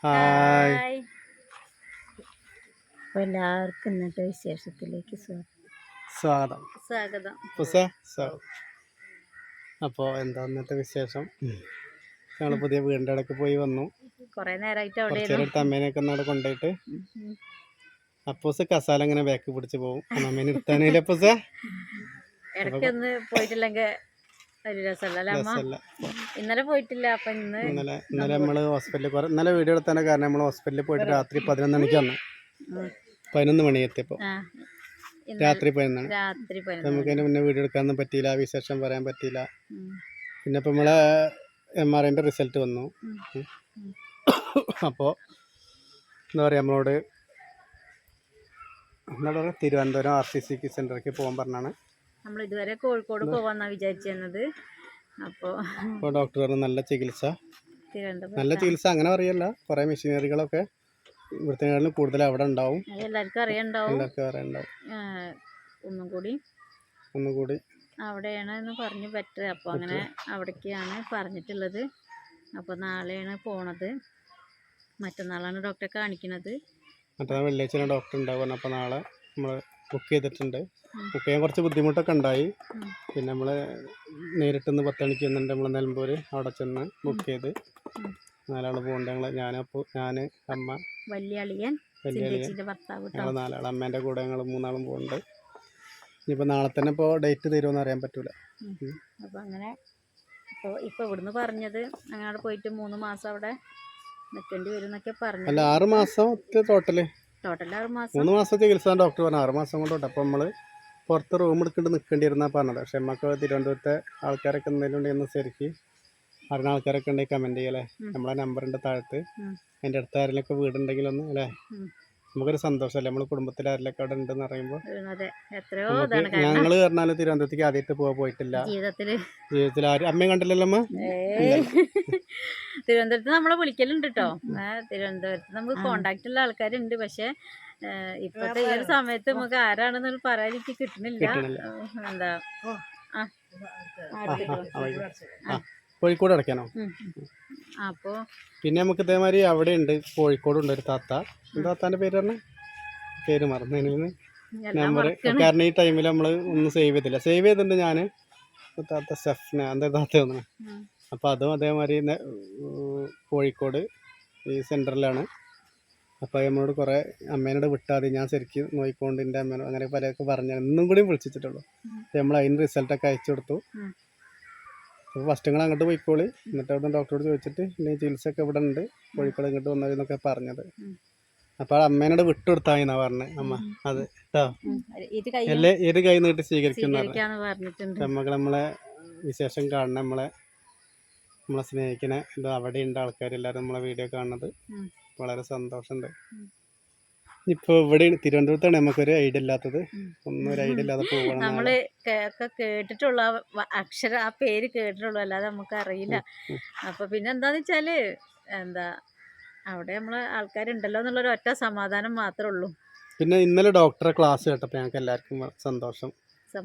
Hi. Hi. അപ്പോൾ എല്ലാവർക്കും ഇന്നത്തെ വിശേഷത്തിലേക്ക് സ്വാഗതം. സ്വാഗതം. സ്വാഗതം. അപ്പോൾ എന്താ ഇന്നത്തെ വിശേഷം? ഞങ്ങൾ പുതിയ വീടിൻ്റെ ഇടയ്ക്ക് പോയി വന്നു. കുറേ നേരമായിട്ട് അവിടെ കുറച്ച് നേരം എടുത്ത് അമ്മേനെയൊക്കെ ഒന്ന് അവിടെ കൊണ്ടുപോയിട്ട് അപ്പൂസ് കസാല ഇങ്ങനെ ബാക്ക് പിടിച്ച് പോകും. അമ്മേനെ എടുത്താനേലും അപ്പൂസ് ഇടയ്ക്കൊന്ന് പോയിട്ടില്ലെങ്കിൽ ഒരു രസമല്ല അമ്മ. ഇന്നലെ പോയിട്ടില്ല. അപ്പം ഇന്നലെ നമ്മൾ ഹോസ്പിറ്റലിൽ ഇന്നലെ വീഡിയോ എടുത്തതിൻ്റെ കാരണം നമ്മൾ ഹോസ്പിറ്റലിൽ പോയിട്ട് രാത്രി 11 മണിക്ക് വന്നു. 11 മണി എത്തിയപ്പോൾ രാത്രി 11 നമുക്ക് അതിന് മുന്നേ വീഡിയോ എടുക്കാനൊന്നും പറ്റിയില്ല, വിശേഷം പറയാൻ പറ്റിയില്ല. പിന്നെ ഇപ്പം നമ്മളെ MRIൻ്റെ റിസൾട്ട് വന്നു. അപ്പോൾ എന്താ പറയുക, നമ്മളോട് എന്താ പറയുക, തിരുവനന്തപുരം RCC സെൻ്ററിലേക്ക് പോകാൻ പറഞ്ഞാണ്. നമ്മൾ ഇതുവരെ കോഴിക്കോട് പോകാമെന്നാണ് വിചാരിച്ചിരുന്നത്. അപ്പോൾ ഡോക്ടർ പറഞ്ഞു നല്ല ചികിത്സ അങ്ങനെ പറയല്ല, കുറേ മെഷീനറികളൊക്കെ ഇവിടുത്തെക്കാളും കൂടുതൽ അവിടെ ഉണ്ടാവും. എല്ലാവർക്കും അറിയണ്ടാവും. ഒന്നും കൂടി അവിടെയാണ് എന്ന് പറഞ്ഞു പറ്റുക. അപ്പോൾ അങ്ങനെ അവിടേക്കാണ് പറഞ്ഞിട്ടുള്ളത്. അപ്പോൾ നാളെയാണ് പോണത്. മറ്റന്നാളാണ് ഡോക്ടറെ കാണിക്കുന്നത്. മറ്റന്നാൾ വെള്ളിയാഴ്ച ഡോക്ടർ ഉണ്ടാവും. അപ്പോൾ നാളെ നമ്മൾ ബുക്ക് ചെയ്തിട്ടുണ്ട്. ബുക്ക് ചെയ്യാൻ കുറച്ച് ബുദ്ധിമുട്ടൊക്കെ ഉണ്ടായി. പിന്നെ നമ്മൾ നേരിട്ടൊന്ന് 10 മണിക്ക് വന്നിട്ട് നമ്മൾ നിലമ്പൂർ അവിടെ ചെന്ന് ബുക്ക് ചെയ്ത് 4 ആൾ പോകുന്നുണ്ട്. ഞാൻ അമ്മ വലിയ അളിയൻ ഞങ്ങൾ 4 ആൾ, അമ്മേൻ്റെ കൂടെ ഞങ്ങൾ 3 ആളും പോകുന്നുണ്ട്. ഇനിയിപ്പോൾ നാളെ തന്നെ ഇപ്പോൾ ഡേറ്റ് തരുമെന്ന് അറിയാൻ പറ്റൂല. അപ്പോൾ അങ്ങനെ ഇപ്പോൾ ഇവിടുന്ന് പറഞ്ഞത് അങ്ങനെ പോയിട്ട് 3 മാസം അവിടെ നിൽക്കേണ്ടി വരും എന്നൊക്കെ പറഞ്ഞു. അല്ല 6 മാസം ടോട്ടൽ 6 മാസം 3 മാസം ചികിത്സ ഡോക്ടർ പറഞ്ഞു 6 മാസം കൊണ്ട്. അപ്പോൾ നമ്മൾ പുറത്ത് റൂം എടുക്കേണ്ടി നിൽക്കേണ്ടിയിരുന്നാണ് പറഞ്ഞത്. പക്ഷെ നമുക്ക് തിരുവനന്തപുരത്തെ ആൾക്കാരൊക്കെ എന്തെങ്കിലും ഉണ്ടെന്ന് ശരിക്ക് അറിയുന്ന ആൾക്കാരൊക്കെ ഉണ്ടെങ്കിൽ കമൻറ്റ് ചെയ്യല്ലേ. നമ്മളെ നമ്പറുണ്ട് താഴത്ത്. അതിൻ്റെ അടുത്ത് ആരെങ്കിലൊക്കെ വീടുണ്ടെങ്കിലൊന്നും അല്ലേ, നമുക്കൊരു സന്തോഷമല്ലേ. നമ്മൾ കുടുംബത്തിൽ ആരെങ്കിലൊക്കെ അവിടെ ഉണ്ടെന്ന് പറയുമ്പോൾ. ഞങ്ങൾ പറഞ്ഞാൽ തിരുവനന്തപുരത്തേക്ക് ആദ്യമായിട്ട് പോയിട്ടില്ല ജീവിതത്തിൽ. ആരും അമ്മയും കണ്ടില്ലല്ലോ അമ്മ. തിരുവനന്തപുരത്ത് നമ്മളെ വിളിക്കലുണ്ട് കേട്ടോ. തിരുവനന്തപുരത്ത് നമുക്ക് കോണ്ടാക്ട് ഉള്ള ആൾക്കാരുണ്ട്. പക്ഷെ ഇപ്പോഴത്തെ ഈ ഒരു സമയത്ത് നമുക്ക് ആരാണെന്ന് പറയാൻ എനിക്ക് കിട്ടുന്നില്ല. എന്താ കോഴിക്കോട് അടയ്ക്കാനോ? അപ്പോൾ പിന്നെ നമുക്ക് ഇതേമാതിരി അവിടെ ഉണ്ട്, കോഴിക്കോടുണ്ട് ഒരു താത്ത. താത്താൻ്റെ പേര് പറഞ്ഞ പേര് മറന്നതിന് നമ്പർ. കാരണം ഈ ടൈമിൽ നമ്മൾ ഒന്നും സേവ് ചെയ്തിട്ടുണ്ട് ഞാൻ. താത്ത സഫ്ന എന്താ താത്ത തോന്നുന്നു. അപ്പോൾ അതും അതേമാതിരി കോഴിക്കോട് ഈ സെൻറ്ററിലാണ്. അപ്പോൾ നമ്മളോട് കുറേ അമ്മേനോട് വിട്ടാൽ ഞാൻ ശരിക്കും നോക്കിക്കൊണ്ട് എൻ്റെ അമ്മേനോട് അങ്ങനെ പലതൊക്കെ പറഞ്ഞു. ഇന്നും കൂടി വിളിച്ചിട്ടുള്ളൂ. നമ്മൾ അതിന് റിസൾട്ടൊക്കെ അയച്ചു കൊടുത്തു. അപ്പോൾ ഫസ്റ്റ് നിങ്ങൾ അങ്ങോട്ട് പോയിക്കോളി, എന്നിട്ട് അവിടെ ഡോക്ടറോട് ചോദിച്ചിട്ട് ഇല്ലെങ്കിൽ ചികിത്സയൊക്കെ ഇവിടെ ഉണ്ട്, കോഴിക്കോട് ഇങ്ങോട്ട് വന്നതെന്നൊക്കെ പറഞ്ഞത്. അപ്പോൾ അമ്മേനോട് വിട്ടുകൊടുത്താൽ എന്നാണ് പറഞ്ഞത് അമ്മ. അത് കേട്ടോ, ഏത് കൈ നീട്ടി സ്വീകരിക്കുന്ന നമ്മളെ വിശേഷം കാണണം, നമ്മളെ സ്നേഹിക്കണ ഇത് അവിടെ ഉണ്ട് ആൾക്കാരെല്ലാവരും നമ്മളെ വീഡിയോ കാണുന്നത്. വളരെ സന്തോഷമുണ്ട്. ഇപ്പോൾ ഇവിടെ തിരുവനന്തപുരത്താണ് നമുക്കൊരു ഐഡിയ ഇല്ലാത്തത്, ഒന്നും ഒരു ഐഡിയ ഇല്ലാതെ പോകണം. നമ്മള് കേട്ടിട്ടുള്ള അക്ഷരം, ആ പേര് കേട്ടിട്ടുള്ളൂ, അല്ലാതെ നമുക്ക് അറിയില്ല. അപ്പൊ പിന്നെ എന്താന്ന് വെച്ചാല് എന്താ അവിടെ നമ്മളെ ആൾക്കാരുണ്ടല്ലോ എന്നുള്ളൊരു ഒറ്റ സമാധാനം മാത്രമേ ഉള്ളൂ. പിന്നെ ഇന്നലെ ഡോക്ടറെ ക്ലാസ് കേട്ടപ്പോൾ ഞങ്ങൾക്ക് എല്ലാവർക്കും സന്തോഷം,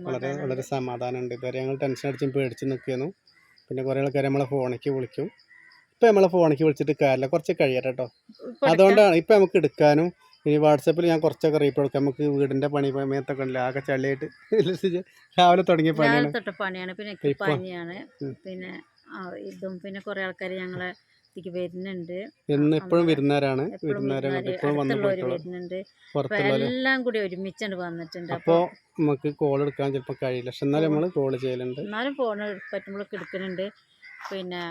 വളരെ സമാധാനം ഉണ്ട്. ഇതുവരെ ഞങ്ങൾ ടെൻഷൻ അടിച്ചും പേടിച്ച് നിൽക്കുന്നു. പിന്നെ കുറേ ആൾക്കാർ നമ്മളെ ഫോണിലേക്ക് വിളിക്കും. ഇപ്പം നമ്മളെ ഫോണിലേക്ക് വിളിച്ചിട്ട് കാര്യമില്ല, കുറച്ച് കഴിയട്ടെ കേട്ടോ. അതുകൊണ്ടാണ് ഇപ്പം നമുക്ക് എടുക്കാനും. ഇനി വാട്സാപ്പിൽ ഞാൻ കുറച്ചൊക്കെ റീപ്പ് കൊടുക്കാം. നമുക്ക് വീടിൻ്റെ പണി മേത്തൊക്കെ ഉണ്ടല്ലോ, ആകെ ചളിയായിട്ട് രാവിലെ തുടങ്ങിയ പണിയാണ്. പിന്നെ പനിയാണ്, പിന്നെ ഇതും, പിന്നെ കുറേ ആൾക്കാർ ഞങ്ങളെ വരുന്നുണ്ട്. എപ്പോഴും വരുന്നവരാണ്, വരുന്നുണ്ട്. എല്ലാം കൂടി ഒരുമിച്ചുണ്ട് വന്നിട്ടുണ്ട്. അപ്പോൾ നമുക്ക് കോൾ എടുക്കാൻ ചിലപ്പോൾ കഴിയില്ല, പക്ഷെ എന്നാലും നമ്മൾ കോൾ ചെയ്യലുണ്ട്. എന്നാലും ഫോൺ പറ്റുമ്പോഴൊക്കെ എടുക്കുന്നുണ്ട്. പിന്നെ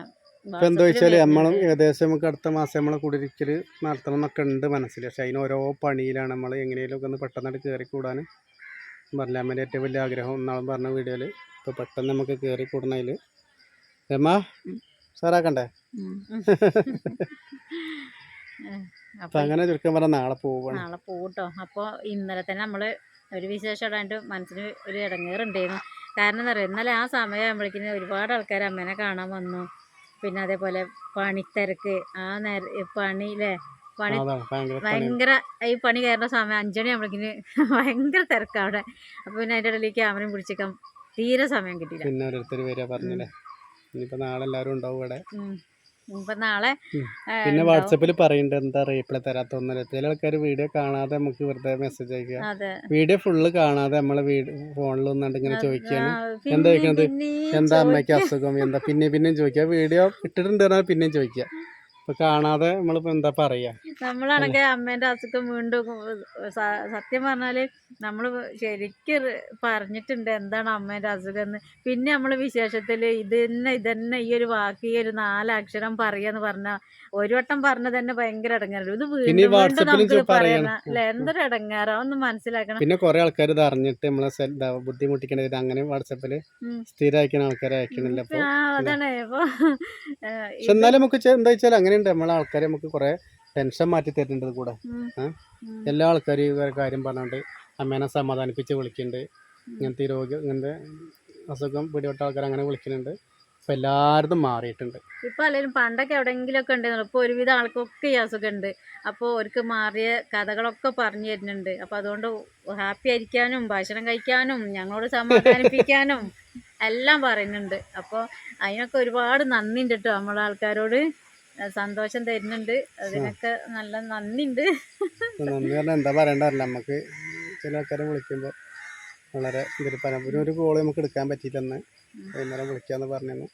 ഇപ്പം എന്താ വെച്ചാൽ നമ്മൾ ഏകദേശം നമുക്ക് അടുത്ത മാസം നമ്മളെ കുടിരിക്കൽ നടത്തണം എന്നൊക്കെ ഉണ്ട് മനസ്സിൽ. പക്ഷെ അതിന് ഓരോ പണിയിലാണ്. നമ്മൾ എങ്ങനെയെങ്കിലുമൊക്കെ ഒന്ന് പെട്ടെന്നായിട്ട് കയറി കൂടാൻ പറഞ്ഞില്ല. അമ്മേൻ്റെ ഏറ്റവും വലിയ ആഗ്രഹം എന്നാളും പറഞ്ഞ വീഡിയോയിൽ. ഇപ്പോൾ പെട്ടെന്ന് നമുക്ക് കയറി കൂടണതിൽ രമ സാറാക്കണ്ടേ. അപ്പം അങ്ങനെ ചുരുക്കം പറഞ്ഞാൽ നാളെ പോകട്ടോ. അപ്പോൾ ഇന്നലെ തന്നെ നമ്മൾ ഒരു വിശേഷം ഇടാണ്ട് മനസ്സിന് ഒരു ഇടങ്ങേറുണ്ടായിരുന്നു. കാരണം എന്താ പറയുക, ഇന്നലെ ആ സമയമാകുമ്പോഴേക്കും ഒരുപാട് ആൾക്കാർ അമ്മേനെ കാണാൻ വന്നു. പിന്നെ അതേപോലെ പണിത്തിരക്ക്, ആ പണിയില്ലേ, പണി ഭയങ്കര, ഈ പണി കയറുന്ന സമയം 5 മണി ആകുമ്പോഴേക്കിന് ഭയങ്കര തിരക്കാണ് അവിടെ. അപ്പോൾ പിന്നെ അതിൻ്റെ ഇടയിൽ ക്യാമറയും പിടിച്ചേക്കാൻ തീരെ സമയം കിട്ടിയില്ല. പിന്നെ ഓരോരുത്തർ വരിക പറഞ്ഞില്ലേ, ഇനിയിപ്പോൾ നാളെ എല്ലാവരും ഉണ്ടാവും ഇവിടെ. ഇപ്പൊ നാളെ പിന്നെ വാട്സപ്പിൽ പറയുന്നുണ്ട് എന്താ റീപ്ലൈ തരാത്തൊന്നുമില്ല. ചില ആൾക്കാർ വീഡിയോ കാണാതെ നമുക്ക് വെറുതെ മെസ്സേജ് അയക്കുക, അതെ വീഡിയോ ഫുള്ള് കാണാതെ നമ്മളെ ഫോണിൽ വന്നിട്ട് ഇങ്ങനെ ചോദിക്കുകയാണ് എന്താ പിന്നെ ചോദിക്കുന്നത്, പിന്നെയും എന്താ അമ്മയ്ക്ക് അസുഖം, എന്താ പിന്നെയും ചോദിക്കുക, വീഡിയോ ഇട്ടിട്ടുണ്ട് പറഞ്ഞാൽ പിന്നെയും ചോദിക്കുക. ഇപ്പൊ കാണാതെ നമ്മളിപ്പോ എന്താ പറയാ. നമ്മളാണെങ്കിൽ അമ്മേന്റെ അസുഖം വീണ്ടും സത്യം പറഞ്ഞാല് നമ്മള് ശരിക്കും പറഞ്ഞിട്ടുണ്ട് എന്താണ് അമ്മേന്റെ അസുഖം എന്ന്. പിന്നെ നമ്മള് വിശേഷത്തില് ഇതന്നെ ഈ ഒരു വാക്ക്, ഈ ഒരു 4 അക്ഷരം പറയാന്ന് പറഞ്ഞാൽ ഒരു വട്ടം പറഞ്ഞ തന്നെ ഭയങ്കര ഇടങ്ങാറ്. ഇത് പിന്നെ ഈ വീണ്ടും വീണ്ടും നമുക്കിത് വാട്സപ്പിലും പറയണ പറയണം. അല്ലെ, എന്തൊരു ഇടങ്ങാറോ ഒന്ന് മനസ്സിലാക്കണം. പിന്നെ കുറെ ആൾക്കാർ ഇത് അറിഞ്ഞിട്ട് നമ്മളെ ബുദ്ധിമുട്ടിക്കണത് അങ്ങനെ വാട്സപ്പില് ഉം. സ്ഥിരമായിക്കണ ആൾക്കാരെ അയക്കണില്ല ഇപ്പൊ. അതാണ് ഇപ്പൊ പക്ഷെ എന്നാലും നമുക്ക് എന്താ വെച്ചാൽ അങ്ങനെയുണ്ട്, നമ്മളെ ആൾക്കാരെ നമുക്ക് കുറെ ടെൻഷൻ മാറ്റി തരുന്നുണ്ട് ഇത് കൂടെ. എല്ലാ ആൾക്കാരും ഈ കാര്യം പറഞ്ഞുകൊണ്ട് അമ്മേനെ സമാധാനിപ്പിച്ച് വിളിക്കുന്നുണ്ട്. ഇങ്ങനത്തെ ഈ രോഗം, ഇങ്ങനത്തെ അസുഖം പിടിപെട്ട ആൾക്കാർ അങ്ങനെ വിളിക്കുന്നുണ്ട്. ഇപ്പം എല്ലാവരും മാറിയിട്ടുണ്ട്. ഇപ്പം അല്ലെങ്കിലും പണ്ടൊക്കെ എവിടെയെങ്കിലും ഒക്കെ ഉണ്ടായിരുന്നു. ഇപ്പോൾ ഒരുവിധം ആൾക്കൊക്കെ ഈ അസുഖമുണ്ട്. അപ്പോൾ അവർക്ക് മാറിയ കഥകളൊക്കെ പറഞ്ഞു തരുന്നുണ്ട്. അപ്പോൾ അതുകൊണ്ട് ഹാപ്പി ആയിരിക്കാനും ഭക്ഷണം കഴിക്കാനും ഞങ്ങളോട് സമാധാനിപ്പിക്കാനും എല്ലാം പറയുന്നുണ്ട്. അപ്പോൾ അതിനൊക്കെ ഒരുപാട് നന്ദിയുണ്ട് കേട്ടോ, നമ്മളെ ആൾക്കാരോട് സന്തോഷം തരുന്നുണ്ട്. അതിനൊക്കെ നല്ല നന്ദിയുണ്ട്. നന്ദി പറഞ്ഞാൽ എന്താ പറയണ്ടല്ല, നമുക്ക് ചില ആൾക്കാരെ വിളിക്കുമ്പോൾ വളരെ പരമ്പര ഒരു കോള് നമുക്ക് എടുക്കാൻ പറ്റിയില്ലെന്ന് വൈകുന്നേരം വിളിക്കാന്ന് പറഞ്ഞു.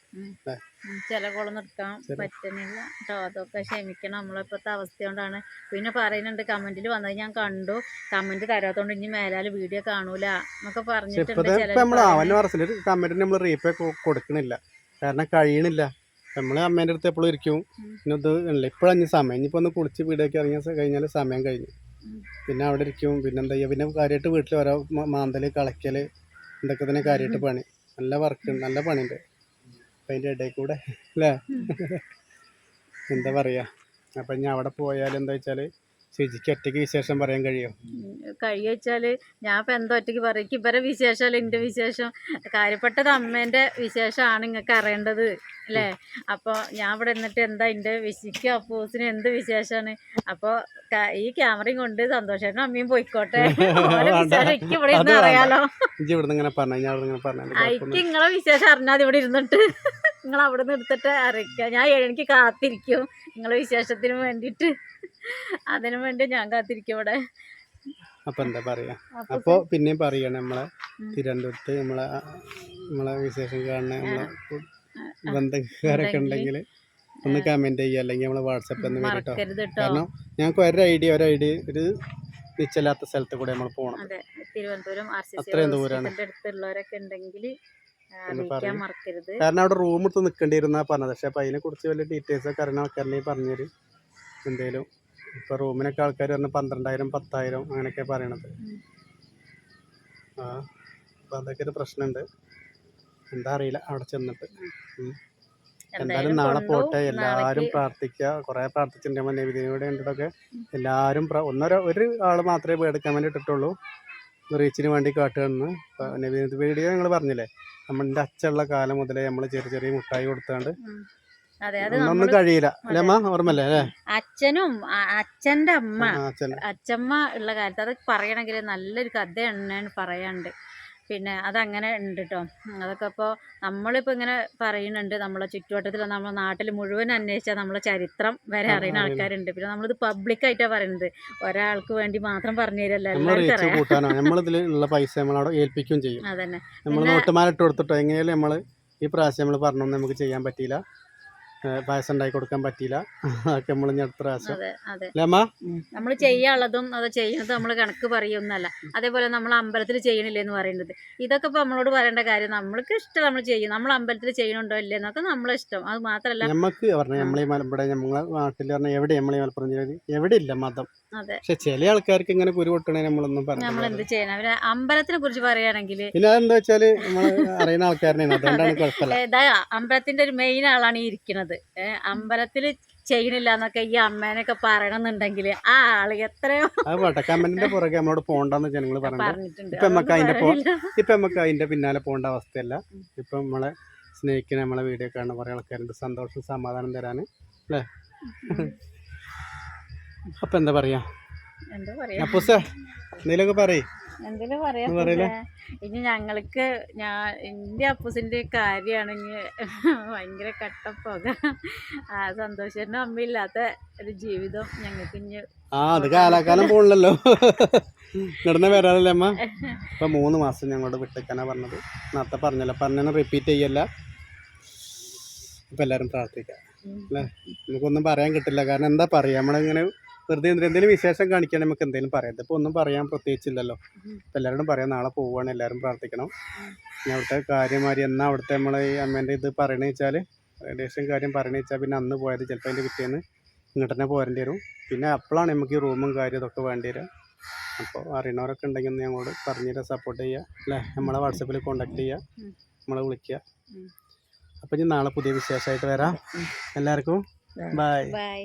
ചില കോളൊന്നും എടുക്കാൻ പറ്റുന്നില്ല കേട്ടോ, അതൊക്കെ ക്ഷമിക്കണം. നമ്മളിപ്പോഴത്തെ അവസ്ഥ കൊണ്ടാണ്. പിന്നെ പറയുന്നുണ്ട് കമന്റിൽ വന്നത് ഞാൻ കണ്ടു, കമന്റ് തരാത്തോണ്ട് ഇനി മേലാല് വീഡിയോ കാണൂല എന്നൊക്കെ പറഞ്ഞിട്ടുണ്ട്. ഒരു കമന്റിന് നമ്മൾ റീപ്ലൈ കൊടുക്കണില്ല, കാരണം കഴിയണില്ല. നമ്മൾ അമ്മേൻ്റെ അടുത്ത് എപ്പോഴും ഇരിക്കും. പിന്നെ ഇത് ഇല്ല, ഇപ്പോഴാണ് സമയം. ഇനിയിപ്പോൾ ഒന്ന് കുളിച്ച് വീഡിയോക്ക് ഇറങ്ങിയ കഴിഞ്ഞാൽ സമയം കഴിഞ്ഞു. പിന്നെ അവിടെ ഇരിക്കും. പിന്നെ എന്താ ചെയ്യുക, പിന്നെ കാര്യമായിട്ട് വീട്ടിൽ ഓരോ മാന്തൽ കളയ്ക്കൽ ഇതൊക്കെ തന്നെ കാര്യമായിട്ട് പണി. നല്ല വർക്ക്, നല്ല പണിയുണ്ട്. അപ്പം അതിൻ്റെ ഇടയിൽ കൂടെ അല്ലേ എന്താ പറയുക. അപ്പം ഞാൻ അവിടെ പോയാൽ എന്താ വെച്ചാൽ ചേച്ചിക്ക് ഒറ്റയ്ക്ക് വിശേഷം പറയാൻ കഴിയും. കഴിയുവെച്ചാൽ ഞാൻ ഇപ്പം എന്തോ ഒറ്റയ്ക്ക് പറയും. ഇവരെ വിശേഷമല്ല എൻ്റെ വിശേഷം. കാര്യപ്പെട്ടത് അമ്മേൻ്റെ വിശേഷമാണ് നിങ്ങൾക്ക് അറിയേണ്ടത് അല്ലേ. അപ്പോൾ ഞാൻ ഇവിടെ എന്നിട്ട് എന്താ എൻ്റെ വിശിക്ക് അപ്പൂസിന് എന്ത് വിശേഷമാണ്. അപ്പോൾ ഈ ക്യാമറയും കൊണ്ട് സന്തോഷേട്ടനും അമ്മയും പോയിക്കോട്ടെ, എനിക്ക് ഇവിടെ ഇരുന്ന് അറിയാലോ. എനിക്ക് നിങ്ങളെ വിശേഷം അറിഞ്ഞാൽ ഇവിടെ ഇരുന്നിട്ട് നിങ്ങൾ അവിടെ നിന്ന് എടുത്തിട്ട് അറിയിക്കുക. ഞാൻ എനിക്ക് കാത്തിരിക്കും നിങ്ങളെ വിശേഷത്തിന് വേണ്ടിയിട്ട്. അതിനു വേണ്ടി ഞാൻ കാത്തിരിക്കും ഇവിടെ. അപ്പൊ എന്താ പറയാ, അപ്പൊ പിന്നെയും പറയണം നമ്മളെ തിരുവനന്തപുരത്ത് നമ്മളെ വിശേഷം കാണുന്ന നമ്മളെ ബന്ധുക്കാരൊക്കെ ഉണ്ടെങ്കിൽ ഒന്ന് കമന്റ് ചെയ്യുക, അല്ലെങ്കിൽ നമ്മളെ വാട്സപ്പിൽ ഒന്ന് വരും കേട്ടോ. കാരണം ഞങ്ങൾക്ക് ഒരു ഐഡിയ ഒരു നിശ്ചയില്ലാത്ത സ്ഥലത്ത് കൂടെ നമ്മൾ പോകണം. തിരുവനന്തപുരം അത്രയും ദൂരമാണ്. അടുത്തുള്ളവരൊക്കെ ഉണ്ടെങ്കിൽ മറക്കരുത്. കാരണം അവിടെ റൂം എടുത്ത് നിൽക്കേണ്ടിയിരുന്നാ പറഞ്ഞത്. പക്ഷെ അപ്പൊ അതിനെ കുറിച്ച് വലിയ ഡീറ്റെയിൽസ് ഒക്കെ അറിയുന്ന ആൾക്കാരെ പറഞ്ഞുതരും എന്തേലും. ഇപ്പൊ റൂമിനൊക്കെ ആൾക്കാർ പറഞ്ഞ 12,000 10,000 അങ്ങനെയൊക്കെ പറയണത്. അപ്പൊ അതൊക്കെ ഒരു പ്രശ്നമുണ്ട്. എന്താ അറിയില്ല അവിടെ ചെന്നിട്ട്. എന്തായാലും നാളെ പോട്ടെ. എല്ലാവരും പ്രാർത്ഥിക്കുക. കുറെ പ്രാർത്ഥിച്ചിട്ടുണ്ട്. നബിദിനോട് കണ്ടിട്ടൊക്കെ എല്ലാവരും ഒരു ആള് മാത്രമേ ബേഡ് കമന്റ് ഇട്ടിട്ടുള്ളൂ റീച്ചിന് വേണ്ടി കാട്ടുകയെന്ന്. നബിദിനത്തെ വീഡിയോ നിങ്ങൾ പറഞ്ഞില്ലേ, നമ്മുടെ അച്ഛനുള്ള കാലം മുതലേ നമ്മൾ ചെറിയ മുട്ടായി കൊടുത്താണ്ട് ഒന്നും കഴിയില്ല അല്ലേ അമ്മ, ഓർമ്മല്ലേ അല്ലേ. അച്ഛനും അച്ഛൻ്റെ അച്ഛമ്മ ഉള്ള കാലത്ത് അത് പറയണമെങ്കിൽ നല്ലൊരു കഥയാണ് പറയാണ്ട്. പിന്നെ അതങ്ങനെ ഉണ്ട് കേട്ടോ. അതൊക്കെ ഇപ്പോൾ നമ്മളിപ്പോൾ ഇങ്ങനെ പറയുന്നുണ്ട്. നമ്മളെ ചുറ്റുവട്ടത്തിൽ നമ്മളെ നാട്ടിൽ മുഴുവൻ അന്വേഷിച്ചാൽ നമ്മളെ ചരിത്രം വരെ അറിയുന്ന ആൾക്കാരുണ്ട്. പിന്നെ നമ്മളിത് പബ്ലിക്കായിട്ടാണ് പറയുന്നത്, ഒരാൾക്ക് വേണ്ടി മാത്രം പറഞ്ഞു തരല്ല, നമ്മളിതിലുള്ള പൈസ നമ്മളവിടെ ഏൽപ്പിക്കുകയും ചെയ്യും. അതന്നെ, നമ്മൾ നോട്ടുമാലിട്ട് കൊടുത്തിട്ടോ എങ്ങനെയാലും നമ്മൾ ഈ പ്രാവശ്യം നമ്മൾ പറഞ്ഞൊന്നും നമുക്ക് ചെയ്യാൻ പറ്റിയില്ല, പായസം ഉണ്ടാക്കി കൊടുക്കാൻ പറ്റിയില്ല. അതൊക്കെ നമ്മൾ അടുത്ത പ്രാവശ്യം നമ്മൾ ചെയ്യാനുള്ളതും അത് ചെയ്യുന്നതും നമ്മൾ കണക്ക് പറയുന്നല്ല. അതേപോലെ നമ്മൾ അമ്പലത്തിൽ ചെയ്യണില്ലേന്ന് പറയുന്നത്, ഇതൊക്കെ ഇപ്പോൾ നമ്മളോട് പറയേണ്ട കാര്യം. നമ്മൾക്ക് ഇഷ്ടം നമ്മൾ ചെയ്യും. നമ്മൾ അമ്പലത്തിൽ ചെയ്യണുണ്ടോ ഇല്ലേ എന്നൊക്കെ നമ്മളെ ഇഷ്ടം. അത് മാത്രമല്ല നമുക്ക് പറഞ്ഞാൽ നമ്മളീ ഇവിടെ നമ്മളെ നാട്ടിൽ പറഞ്ഞാൽ എവിടെ നമ്മളീ മലപ്പുറം ജില്ലയിൽ എവിടെ ഇല്ല മതം. പക്ഷെ ചില ആൾക്കാർക്ക് ഇങ്ങനെ കുരു പൊട്ടണേ നമ്മളൊന്നും പറഞ്ഞു. നമ്മൾ എന്ത് ചെയ്യണം. അവര് അമ്പലത്തിനെ കുറിച്ച് പറയുകയാണെങ്കിൽ പിന്നെ അതെന്താ വെച്ചാല് നമ്മൾ അറിയുന്ന ആൾക്കാരനെയാണ്, അതുകൊണ്ടാണ് കുഴപ്പമില്ല. അമ്പലത്തിന്റെ ഒരു മെയിൻ ആളാണ് ഈ ഇരിക്കുന്നത്. അമ്പലത്തിൽ ചെയ്യണില്ല എന്നൊക്കെ ഈ അമ്മേനൊക്കെ പറയണമെന്നുണ്ടെങ്കിൽ ആ ആള് എത്രയോ കമന്റിന്റെ പുറകെ നമ്മളോട് പോണ്ടെന്ന് ജനങ്ങൾ പറഞ്ഞിട്ടുണ്ട്. ഇപ്പൊ നമുക്ക് അതിന്റെ പിന്നാലെ പോകേണ്ട അവസ്ഥയല്ല. ഇപ്പൊ നമ്മളെ സ്നേഹിക്കുന്ന നമ്മളെ വീഡിയോ കാണുന്ന കുറെ ആൾക്കാരുണ്ട്, സന്തോഷം സമാധാനം തരാന് അല്ലേ. അപ്പൊ എന്താ പറയാ അപ്പൂസേ, എന്തെങ്കിലുമൊക്കെ പറയ്. എന്തെങ്കിലും പറയാ ഒന്നും പറയില്ല? ഇനി ഞങ്ങൾക്ക് എൻ്റെ അപ്പൂസിൻ്റെ കാര്യമാണെങ്കിൽ ഭയങ്കര കട്ടപ്പോക സന്തോഷേട്ടനും അമ്മയില്ലാത്ത ഒരു ജീവിതം ഞങ്ങൾക്ക് ഇനി അത് കാലാകാലം പോണില്ലല്ലോ. ഇങ്ങടന്നെ വരാനല്ലേ അമ്മ. ഇപ്പൊ 3 മാസം ഞങ്ങളോട് വിട്ടേക്കാനാ പറഞ്ഞത്. നേരത്തെ പറഞ്ഞല്ലോ, പറഞ്ഞ റിപ്പീറ്റ് ചെയ്യല്ല. ഇപ്പൊ എല്ലാരും പ്രാർത്ഥിക്കാം അല്ലേ. നമുക്കൊന്നും പറയാൻ കിട്ടില്ല. കാരണം എന്താ പറയാ, നമ്മളിങ്ങനെ വെറുതെ എന്തെങ്കിലും വിശേഷം കാണിക്കാൻ നമുക്ക് എന്തെങ്കിലും പറയാം. ഇതിപ്പോൾ ഒന്നും പറയാൻ പ്രത്യേകിച്ചില്ലല്ലോ. ഇപ്പം എല്ലാവരോടും പറയാം, നാളെ പോവുകയാണ്, എല്ലാവരും പ്രാർത്ഥിക്കണം. ഇനി അവിടുത്തെ കാര്യമാതിരി എന്നാ അവിടുത്തെ നമ്മളെ ഈ അമ്മേൻ്റെ ഇത് പറയണ വെച്ചാൽ, റേഡിയേഷൻ കാര്യം പറയണ വെച്ചാൽ പിന്നെ അന്ന് പോയത് ചിലപ്പോൾ അതിൻ്റെ പിറ്റേന്ന് ഇങ്ങോട്ട് തന്നെ പോരേണ്ടി വരും. പിന്നെ അപ്പോഴാണ് നമുക്ക് ഈ റൂമും കാര്യം ഇതൊക്കെ വേണ്ടി വരിക. അപ്പോൾ അറിയണവരൊക്കെ ഉണ്ടെങ്കിൽ ഒന്ന് ഞങ്ങളോട് പറഞ്ഞിട്ട് സപ്പോർട്ട് ചെയ്യുക അല്ലേ. നമ്മളെ വാട്സപ്പിൽ കോൺടാക്ട് ചെയ്യുക, നമ്മളെ വിളിക്കുക. അപ്പോൾ ഇനി നാളെ പുതിയ വിശേഷമായിട്ട് വരാം. എല്ലാവർക്കും ബൈ. ബൈ.